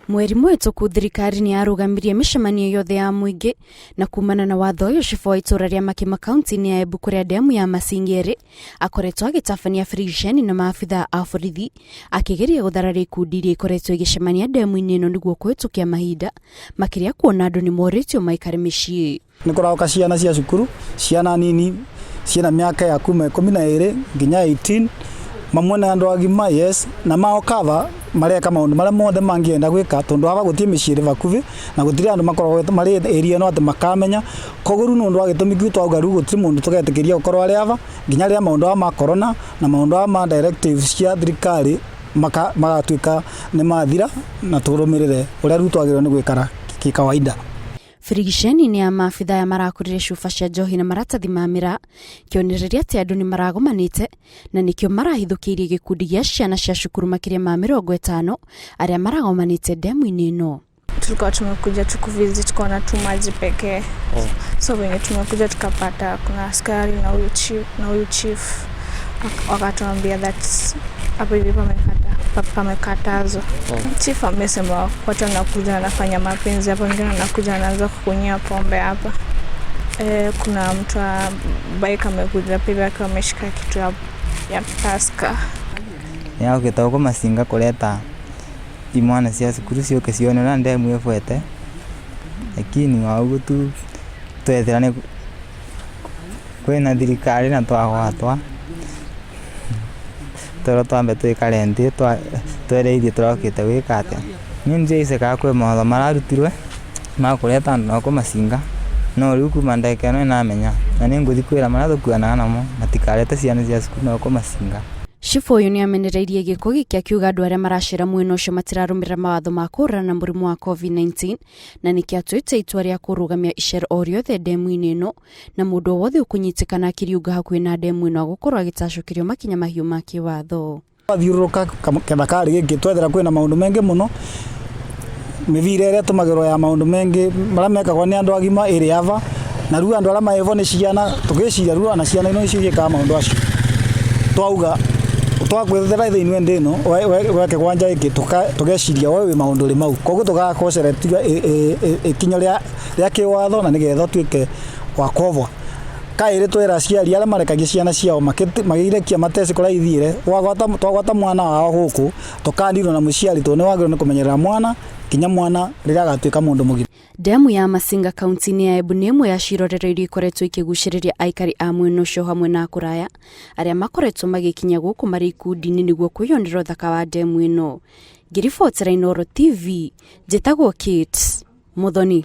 Mweri mwetũku thirikari ni yarugamirie mĩcemanio yothe ya mũingĩ na kumana na watho ũyũ cibũ wa itũra rĩa Makima kaunti-inĩ ya Embu kũrĩa demu ya Masingere akoretwo agĩtabania Frisian na maabitha a borithi akĩgeria gũthararia ikundi iria ikoretwo igĩcemania demu-inĩ ĩno nĩguo kũhĩtũkia mahinda makĩria kuona andũ nĩ morĩtio maikare mĩciĩ. Nĩ kũraoka ciana cia cukuru, ciana nini ciana mĩaka ya kuma 12 nginya 18 mamwe na andũ agima yes na maokava mareka maundu maria mothe mangienda gwika tondu aba gutie mĩciĩ bakuvi na gutire andu makoragwo mari area no ati makamenya koguru nundu wa gitumi gwitwa ugaru gutire mundu tugetekeria ukorwo ari ava nginya ria maundu ma corona na maundu ma directives cia thirikari magatuika ni mathira na turumirire uria rutwagirwo ni gwikara kikawaida. Frisian ni ya maabitha ya marakurire cuba cia njohi na maratathi ma mĩraa kĩonereria atĩ andũ nĩ maragomanĩte na nĩkĩo marahithũkĩirie gĩkundi gĩa ciana cia cukuru makĩria ma 50 arĩa maragomanĩte demu-inĩ ĩno. Tulikuwa tumekuja tukuvisit kwa tu maji pekee. So wenye tumekuja tukapata kuna askari na huyu chief wakatuambia that hapo hivi pamekatazwa. Chief amesema watu wanakuja wanafanya mapenzi hapa, wengine wanakuja wanaanza kukunyia pombe hapa. Kuna mtu wa bike amekuja pia akiwa ameshika kitu ya taska. Yao kitoko masinga kuleta imwana cia cukuru cioke cione na ndemu efwete lakini waugu tu twethera kwena thirikari na twagwatwa toro twambe twikarendi twereithie turokite wikate ni nje iseka kwe motho mararutirwe makureta andu nako masinga no riu kuma ndeke no namenya na ni nguthi kwira marathukuana namo matikarete ciana cia cukuru nako masinga. Cibũ ũyũ nĩ amenereirie gĩko gĩkĩ akiuga andũ arĩa maracera mwena ũcio matirarũmĩrĩra mawatho ma kũhũrana na mũrimũ wa COVID-19 na nĩkĩo atuĩte itua rĩa kũrũgamia icera o rĩothe demu-inĩ ĩno na mũndũ o wothe ũkũnyitĩkana akĩriunga hakuhĩ na demu ĩno agũkorwo agĩtacũkĩrio makinya mahiũ ma kĩwatho. Thiũrũrũka kethakari gĩkĩ twethera kwĩna maũndũ mengĩ mũno mĩvira ĩrĩa tũmagĩrwo ya maũndũ mengĩ marĩa mekagwo nĩ andũ agima ĩrĩ ava na rĩu andũ arĩa mahevo nĩ ciana tũgĩciria rĩu na ciana ino icio igĩkaga maũndũ acio twauga twagwethera thĩinĩ ndĩno weke gwanja iki tugeciria wewe maundu ri mau koguo tugakocera tiga ikinyo ria kiwatho na nigetha tuike wa kovwa kaire twera ciari ala marekagia ciana ciao magirekia matesi kora ithire twagwata mwana wao huku tukandirwo na muciari to ne wagiro ni kumenyerera mwana kinya mwana rira gatuika mundu mugima. Demu ya Masinga kaunti-inĩ ya Embu nĩ ĩmwe ya cirorero iria ikoretwo ikĩgucĩrĩria aikari a mwena ũcio hamwe na kũraya arĩa makoretwo magĩkinya gũkũ marĩ ikundi-inĩ nĩguo kwĩyonera ũthaka wa demu ĩno. Ngiribotera Inooro TV, njĩtagwo Kate Muthoni.